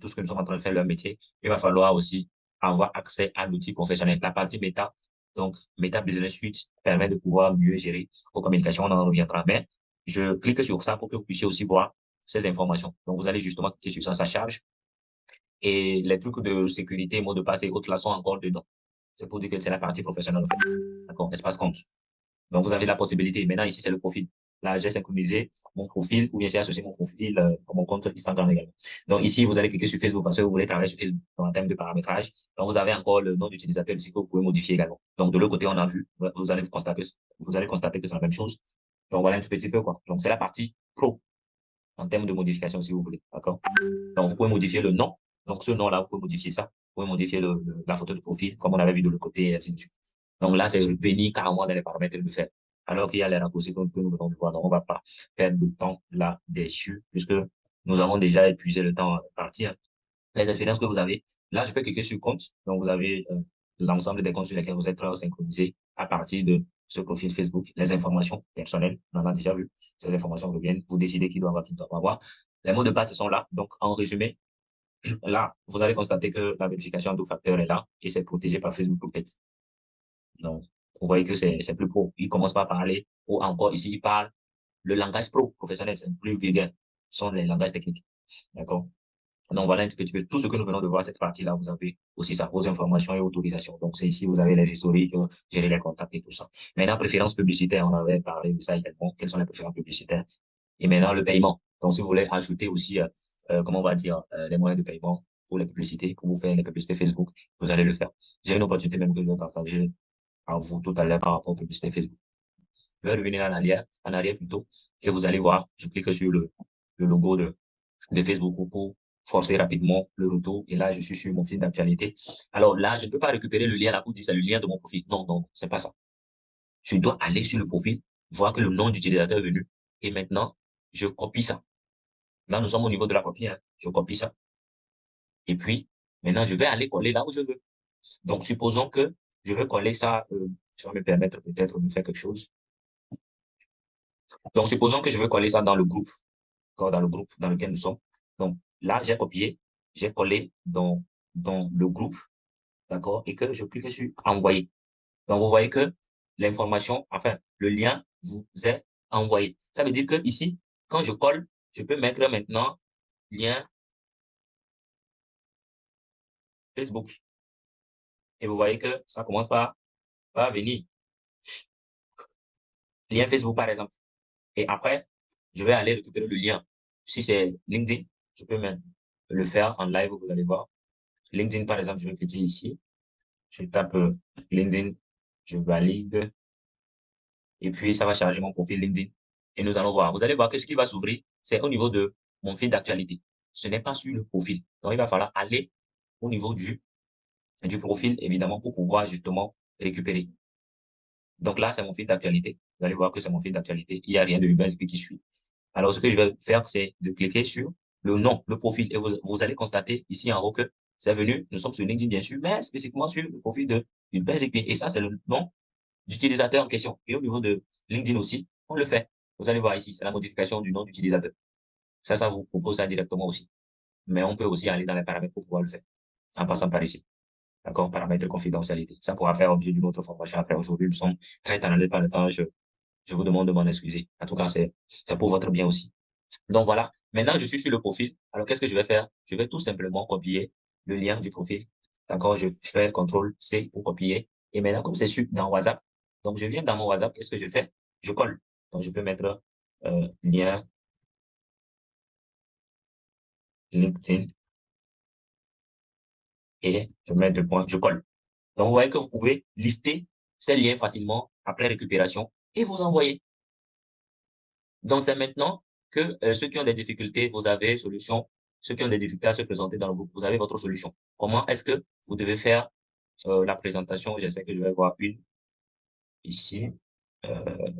tout ce que nous sommes en train de faire leur métier, il va falloir aussi avoir accès à l'outil professionnel. La partie méta, donc Meta Business Suite, permet de pouvoir mieux gérer vos communications, on en reviendra. Mais je clique sur ça pour que vous puissiez aussi voir ces informations. Donc, vous allez justement cliquer sur ça, ça charge. Et les trucs de sécurité, mots de passe et autres là sont encore dedans. C'est pour dire que c'est la partie professionnelle, en fait. D'accord? Espace compte. Donc, vous avez la possibilité. Maintenant, ici, c'est le profil. Là, j'ai synchronisé mon profil ou bien j'ai associé mon profil à mon compte Instagram également. Donc, ici, vous allez cliquer sur Facebook parce que vous voulez travailler sur Facebook en termes de paramétrage. Donc, vous avez encore le nom d'utilisateur ici que vous pouvez modifier également. Donc, de l'autre côté, on a vu, vous allez constater que c'est la même chose. Donc, voilà un petit peu, quoi. Donc, c'est la partie pro en termes de modification, si vous voulez. D'accord? Donc, vous pouvez modifier le nom. Donc, ce nom-là, vous pouvez modifier ça. Vous pouvez modifier la photo de profil, comme on avait vu de l'autre côté, et ainsi de suite. Donc là, c'est venir carrément dans les paramètres de le faire. Alors qu'il y a les raccourcis que nous venons de voir. Donc, on ne va pas perdre de temps là-dessus, puisque nous avons déjà épuisé le temps parti. Hein. Les expériences que vous avez, là, je peux cliquer sur compte. Donc, vous avez l'ensemble des comptes sur lesquels vous êtes synchronisés à partir de ce profil Facebook. Les informations personnelles, on en a déjà vu. Ces informations reviennent. Vous décidez qui doit avoir, qui ne doit pas avoir. Les mots de passe sont là. Donc, en résumé, là, vous allez constater que la vérification en deux facteurs est là et c'est protégé par Facebook Protect. Donc, vous voyez que c'est plus pro. Il commence pas à parler, ou encore ici, il parle le langage pro, professionnel, c'est plus vulgaire. Ce sont les langages techniques. D'accord? Donc, voilà un petit peu tout ce que nous venons de voir, cette partie-là, vous avez aussi ça, vos informations et autorisations. Donc, c'est ici, vous avez les historiques, gérer les contacts et tout ça. Maintenant, préférences publicitaires, on avait parlé de ça également. Quelles sont les préférences publicitaires? Et maintenant, le paiement. Donc, si vous voulez ajouter aussi, comment on va dire, les moyens de paiement pour les publicités, pour vous faire les publicités Facebook, vous allez le faire. J'ai une opportunité même que je vais partager à vous tout à l'heure par rapport aux publicités Facebook. Je vais revenir en arrière plutôt, et vous allez voir, je clique sur le logo de Facebook pour forcer rapidement le retour. Et là, je suis sur mon fil d'actualité. Alors là, je ne peux pas récupérer le lien là pour dire c'est le lien de mon profil. Non, non, c'est pas ça. Je dois aller sur le profil, voir que le nom d'utilisateur est venu. Et maintenant, je copie ça. Là, nous sommes au niveau de la copie. Hein. Je copie ça. Et puis, maintenant, je vais aller coller là où je veux. Donc, supposons que je veux coller ça. Je vais me permettre peut-être de faire quelque chose. Donc, supposons que je veux coller ça dans le groupe. Dans le groupe dans lequel nous sommes. Donc, là, j'ai copié, j'ai collé dans le groupe, d'accord, et que je clique sur envoyer. Donc, vous voyez que l'information, enfin, le lien vous est envoyé. Ça veut dire que ici, Quand je colle, je peux mettre maintenant lien Facebook. Et vous voyez que ça commence par venir. Lien Facebook, par exemple. Et après, je vais aller récupérer le lien. Si c'est LinkedIn, je peux même le faire en live, vous allez voir. LinkedIn, par exemple, je vais cliquer ici. Je tape LinkedIn, je valide. Et puis, ça va charger mon profil LinkedIn. Et nous allons voir. Vous allez voir que ce qui va s'ouvrir, c'est au niveau de mon fil d'actualité. Ce n'est pas sur le profil. Donc, il va falloir aller au niveau du profil, évidemment, pour pouvoir justement récupérer. Donc là, c'est mon fil d'actualité. Vous allez voir que c'est mon fil d'actualité. Il n'y a rien de Urbain qui suit. Alors, ce que je vais faire, c'est de cliquer sur le nom, le profil. Et vous allez constater ici en haut que c'est venu. Nous sommes sur LinkedIn, bien sûr, mais spécifiquement sur le profil de Urbain. Et ça, c'est le nom d'utilisateur en question. Et au niveau de LinkedIn aussi, on le fait. Vous allez voir ici, c'est la modification du nom d'utilisateur. Ça vous propose ça directement aussi. Mais on peut aussi aller dans les paramètres pour pouvoir le faire en passant par ici. D'accord? Paramètres de confidentialité. Ça pourra faire objet d'une autre formation après. Aujourd'hui, nous sommes très tardés par le temps. Je vous demande de m'en excuser. En tout cas, c'est pour votre bien aussi. Donc voilà. Maintenant, je suis sur le profil. Alors, qu'est-ce que je vais faire? Je vais tout simplement copier le lien du profil. D'accord? Je fais CTRL-C pour copier. Et maintenant, comme c'est dans WhatsApp, donc je viens dans mon WhatsApp. Qu'est-ce que je fais? Je colle. Donc, je peux mettre lien LinkedIn et je mets deux points. Je colle. Donc, vous voyez que vous pouvez lister ces liens facilement après récupération et vous envoyer. Donc, c'est maintenant que ceux qui ont des difficultés, vous avez solution. Ceux qui ont des difficultés à se présenter dans le groupe, vous avez votre solution. Comment est-ce que vous devez faire la présentation? J'espère que je vais voir une ici. Euh,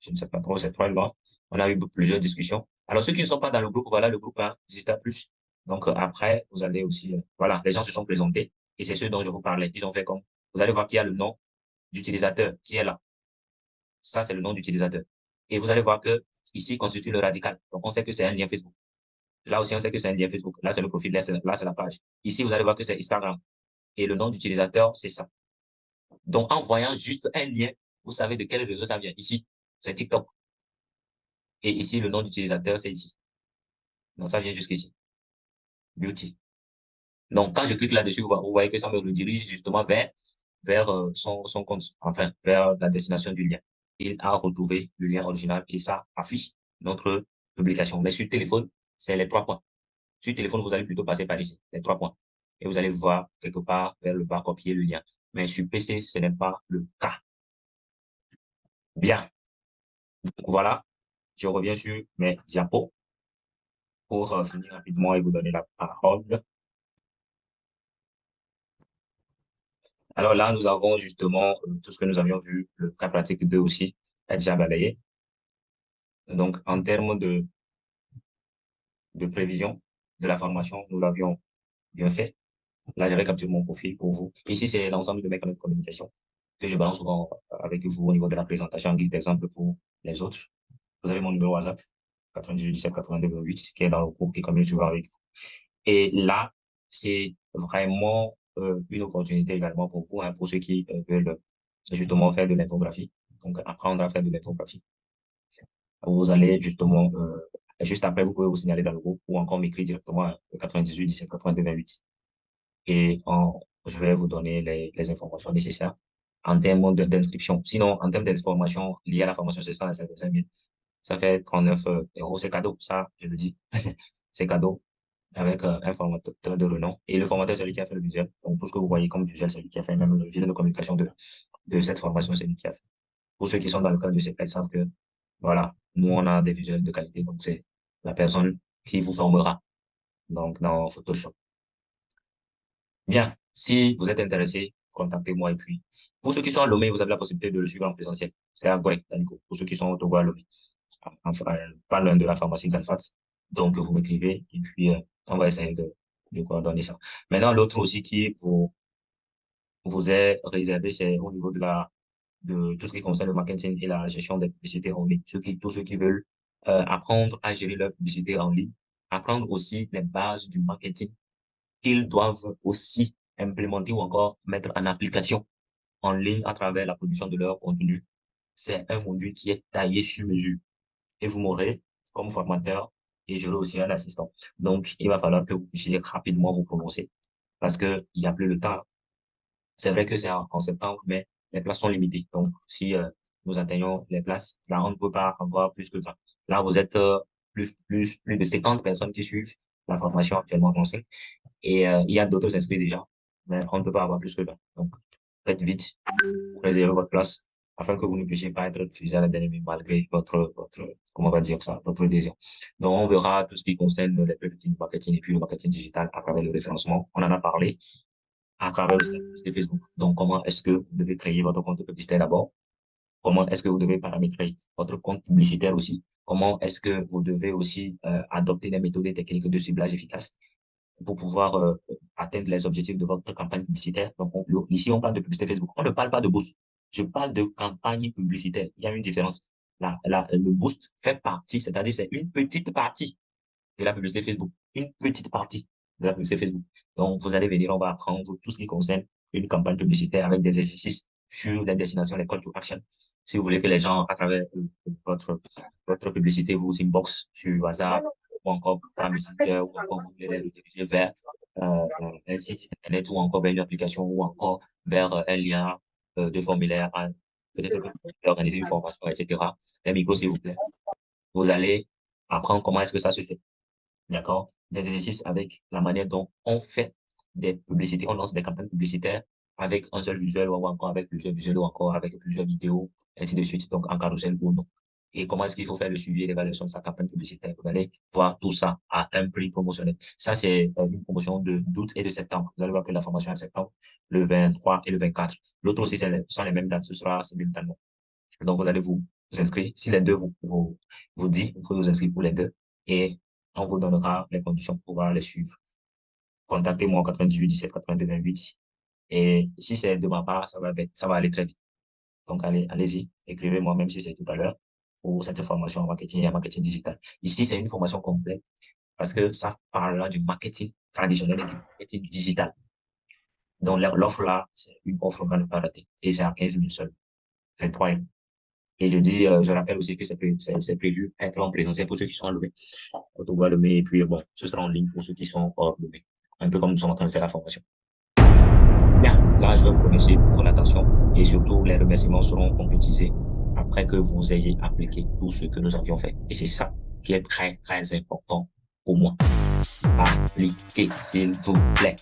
je ne sais pas trop, c'est trop loin. On a eu plusieurs discussions. Alors, ceux qui ne sont pas dans le groupe, voilà le groupe 1, Digista Plus. Donc, après, vous allez aussi, voilà, les gens se sont présentés et c'est ceux dont je vous parlais. Ils ont fait comme, vous allez voir qu'il y a le nom d'utilisateur qui est là. Ça, c'est le nom d'utilisateur. Et vous allez voir que ici constitue le radical. Donc, on sait que c'est un lien Facebook. Là aussi, on sait que c'est un lien Facebook. Là, c'est le profil. Là, c'est la page. Ici, vous allez voir que c'est Instagram. Et le nom d'utilisateur, c'est ça. Donc, en voyant juste un lien, vous savez de quel réseau ça vient. Ici, c'est TikTok. Et ici, le nom d'utilisateur, c'est ici. Donc, ça vient jusqu'ici. Beauty. Donc, quand je clique là-dessus, vous voyez que ça me redirige justement vers son compte, enfin, vers la destination du lien. Il a retrouvé le lien original et ça affiche notre publication. Mais sur téléphone, c'est les 3 points. Sur téléphone, vous allez plutôt passer par ici, les 3 points. Et vous allez voir quelque part vers le bas copier le lien. Mais sur PC, ce n'est pas le cas. Bien. Donc, voilà. Je reviens sur mes diapos pour finir rapidement et vous donner la parole. Alors là, nous avons justement tout ce que nous avions vu, le cas pratique 2 aussi, est déjà balayé. Donc, en termes de prévision de la formation, nous l'avions bien fait. Là, j'avais capturé mon profil pour vous. Ici, c'est l'ensemble de mes canaux de communication que je balance souvent avec vous au niveau de la présentation en guise d'exemple pour les autres. Vous avez mon numéro WhatsApp, 98 17 82 28, qui est dans le groupe qui communique souvent avec vous. Et là, c'est vraiment une opportunité également pour vous, hein, pour ceux qui veulent justement faire de l'infographie. Donc, apprendre à faire de l'infographie. Vous allez justement, juste après, vous pouvez vous signaler dans le groupe ou encore m'écrire directement à 98 17 82 28. Et je vais vous donner les informations nécessaires en termes d'inscription. Sinon, en termes d'informations liées à la formation, c'est ça, c'est 5 000. Ça fait 39 euros, c'est cadeau, ça, je le dis. C'est cadeau avec un formateur de renom. Et le formateur, c'est lui qui a fait le visuel. Donc, tout ce que vous voyez comme visuel, c'est lui qui a fait. Même le visuel de communication de cette formation, c'est lui qui a fait. Pour ceux qui sont dans le cadre de CEPA, ils savent que, voilà, nous, on a des visuels de qualité. Donc, c'est la personne qui vous formera donc, dans Photoshop. Bien, si vous êtes intéressé, contactez-moi. Et puis, pour ceux qui sont à Lomé, vous avez la possibilité de le suivre en présentiel. C'est à Goué, Danico. Pour ceux qui sont au Togo à Lomé, enfin, pas loin de la pharmacie Galfat. Donc, vous m'écrivez et puis on va essayer de coordonner ça. Maintenant, l'autre aussi qui vous est réservé, c'est au niveau de tout ce qui concerne le marketing et la gestion des publicités en ligne. Tous ceux qui veulent apprendre à gérer leur publicité en ligne, apprendre aussi les bases du marketing qu'ils doivent aussi implémenter ou encore mettre en application en ligne à travers la production de leur contenu. C'est un module qui est taillé sur mesure. Et vous m'aurez comme formateur et j'aurai aussi un assistant. Donc, il va falloir que vous puissiez rapidement vous prononcer parce que il n'y a plus le temps. C'est vrai que c'est en septembre, mais les places sont limitées. Donc, si nous atteignons les places, là, on ne peut pas avoir plus que 20. Là, vous êtes plus de 50 personnes qui suivent la formation actuellement en ligne. Et il y a d'autres inscrits déjà, mais on ne peut pas avoir plus que 20. Donc, faites vite pour réserver votre place afin que vous ne puissiez pas être refusé à la dernière minute malgré comment on va dire ça, votre désir. Donc, on verra tout ce qui concerne les prérequis du marketing et puis le marketing digital à travers le référencement. On en a parlé à travers le Facebook. Donc, comment est-ce que vous devez créer votre compte publicitaire d'abord? Comment est-ce que vous devez paramétrer votre compte publicitaire aussi? Comment est-ce que vous devez aussi adopter des méthodes et techniques de ciblage efficaces pour pouvoir atteindre les objectifs de votre campagne publicitaire. Donc, ici, on parle de publicité Facebook. On ne parle pas de boost. Je parle de campagne publicitaire. Il y a une différence. Le boost fait partie, c'est-à-dire c'est une petite partie de la publicité Facebook. Une petite partie de la publicité Facebook. Donc, vous allez venir, on va apprendre tout ce qui concerne une campagne publicitaire avec des exercices sur les destinations, les call to action. Si vous voulez que les gens, à travers votre publicité, vous inbox sur WhatsApp ou encore par Messenger ou encore vous voulez les rediriger vers un site internet ou encore vers une application ou encore vers un lien de formulaire, peut-être que vous voulez organiser une formation, etc. Les micros, s'il vous plaît. Vous allez apprendre comment est-ce que ça se fait. D'accord? Des exercices avec la manière dont on fait des publicités, on lance des campagnes publicitaires avec un seul visuel ou encore avec plusieurs visuels ou encore avec plusieurs vidéos, ainsi de suite, donc en carrousel ou non. Et comment est-ce qu'il faut faire le suivi et l'évaluation de sa campagne publicitaire? Vous allez voir tout ça à un prix promotionnel. Ça, c'est une promotion d'août et de septembre. Vous allez voir que la formation est en septembre, le 23 et le 24. L'autre aussi, ce sont les mêmes dates, ce sera simultanément. Donc, vous allez vous inscrire. Si les deux vous dit, vous pouvez vous inscrire pour les deux et on vous donnera les conditions pour pouvoir les suivre. Contactez-moi au 98 17 82 28. Et si c'est de ma part, ça va aller très vite. Donc, allez-y, écrivez-moi, même si c'est tout à l'heure, pour cette formation en marketing et en marketing digital. Ici, c'est une formation complète parce que ça parlera du marketing traditionnel et du marketing digital. Donc, l'offre là, c'est une offre à ne pas rater. Et c'est à 15 000 seuls. 23 euros. Et je rappelle aussi que c'est prévu être en présentiel pour ceux qui sont à Lomé, au Togo à Lomé, et puis bon, ce sera en ligne pour ceux qui sont hors Lomé. Un peu comme nous sommes en train de faire la formation. Bien, là, je vais vous remercier pour l'attention et surtout les remerciements seront concrétisés après que vous ayez appliqué tout ce que nous avions fait. Et c'est ça qui est très, très important pour moi. Appliquez, s'il vous plaît.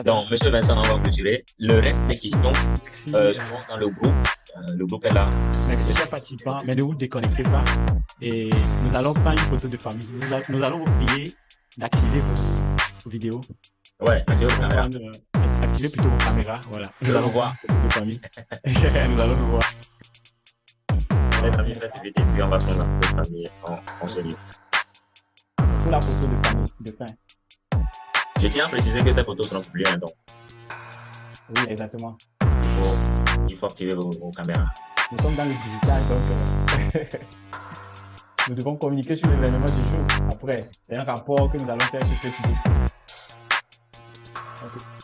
Donc, Monsieur Vincent, on va clôturer. Le reste des questions seront dans le groupe. Le groupe est là. Merci, cher participant, mais ne vous déconnectez pas. Et nous allons prendre une photo de famille. Nous allons vous prier d'activer vos vidéos. Ouais, activez vos caméras. Activez plutôt vos caméras. Voilà. Nous allons voir. De famille. Nous allons nous voir. Les familles, faites vite et puis on va prendre la photo de famille. On se lit. Pour la photo de famille, de fin. Je tiens à préciser que ces photos seront publiées, donc. Oui, exactement. Il faut activer vos caméras. Nous sommes dans le digital, donc nous devons communiquer sur l'événement du jour. Après, c'est un rapport que nous allons faire sur Facebook. Okay.